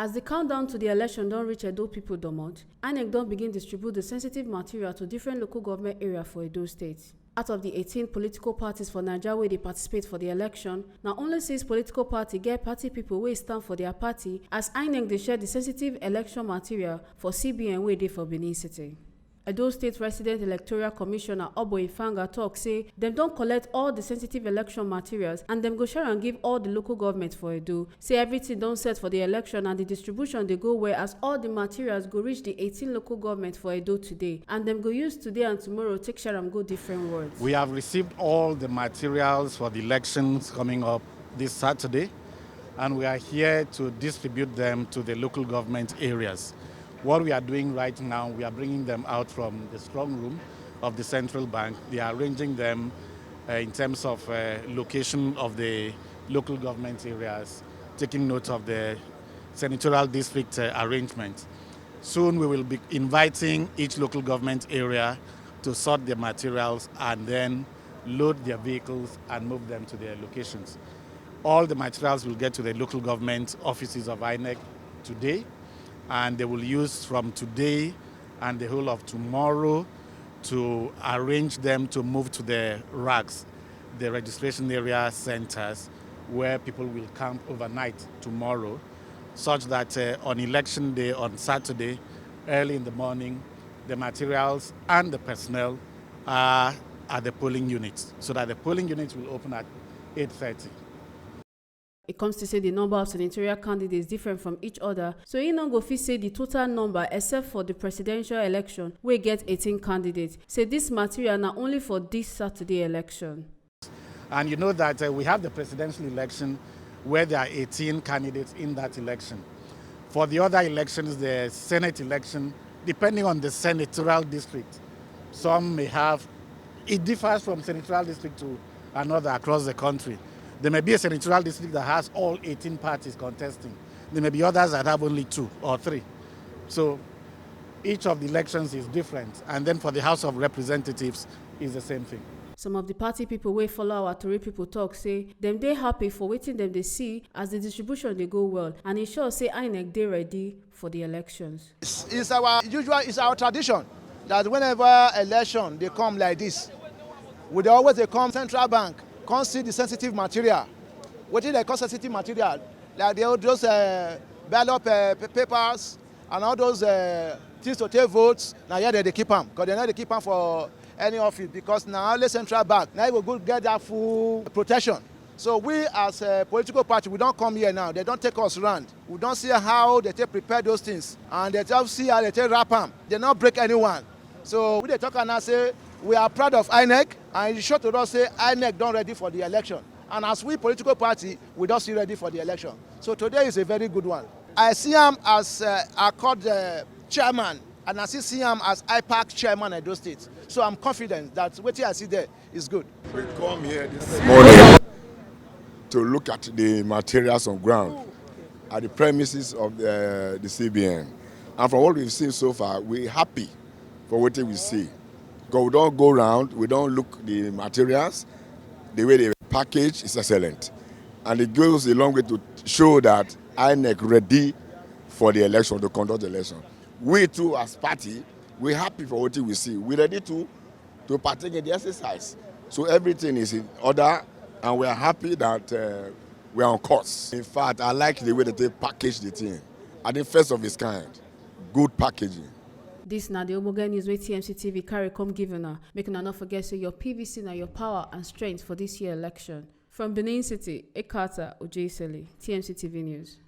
As the countdown to the election don't reach Edo people domot, INEC don't begin distribute the sensitive material to different local government areas for Edo State. Out of the 18 political parties for Nigeria where they participate for the election, now only 6 political parties get party people where stand for their party as INEC they share the sensitive election material for CBN where they for Benin City. Edo State Resident Electoral Commissioner Obo Ifanga talk say them don't collect all the sensitive election materials and them go share and give all the local government for Edo. Say everything don't set for the election and the distribution they go where as all the materials go reach the 18 local government for Edo today and them go use today and tomorrow take share and go different words. We have received all the materials for the elections coming up this Saturday and we are here to distribute them to the local government areas. What we are doing right now, we are bringing them out from the strong room of the central bank. They are arranging them in terms of location of the local government areas, taking note of the senatorial district arrangement. Soon we will be inviting each local government area to sort their materials and then load their vehicles and move them to their locations. All the materials will get to the local government offices of INEC today, and they will use from today and the whole of tomorrow to arrange them to move to the RACs, the registration area centers, where people will camp overnight tomorrow, such that on election day on Saturday, early in the morning, the materials and the personnel are at the polling units, so that the polling units will open at 8:30. It comes to say the number of senatorial candidates different from each other, so he no go fit say the total number except for the presidential election where get 18 candidates. Say this material not only for this Saturday election. And you know that we have the presidential election where there are 18 candidates in that election. For the other elections, the Senate election, depending on the senatorial district, some may have, it differs from senatorial district to another across the country. There may be a senatorial district that has all 18 parties contesting. There may be others that have only 2 or 3. So each of the elections is different. And then for the House of Representatives is the same thing. Some of the party people wey follow our Tori people talk say them they happy for waiting them they see as the distribution they go well, and it sure say INEC they ready for the elections. It's our tradition that whenever election they come like this, we always they come central bank, come see the sensitive material. What is they call sensitive material? Like those ballot papers and all those things to take votes. Now here they keep them because they know they keep them for any office, because now only central bank now we will get that full protection. So we as a political party, we don't come here now. They don't take us around. We don't see how they take prepare those things, and they just see how they take wrap them. They not break anyone. So we they talk and now say we are proud of INEC, and it showed to us say INEC don't ready for the election. And as we political party, we don't see ready for the election. So today is a very good one. I see him as Accord chairman, and I see him as IPAC chairman at those states. So I'm confident that what I see there is good. We come here this morning to look at the materials on ground at the premises of the CBN. And from what we've seen so far, we're happy for what we see. Because we don't go around, we don't look the materials. The way they package is excellent. And it goes a long way to show that INEC ready for the election, to conduct the election. We too, as party, we're happy for what we see. We're ready to partake in the exercise. So everything is in order, and we are happy that we are on course. In fact, I like the way that they package the thing. I think first of its kind, good packaging. This now the Omoga News with TMC TV carry come given her. Make una not forget so your PVC now your power and strength for this year election. From Benin City, Ekata Ojiseli, TMC TV News.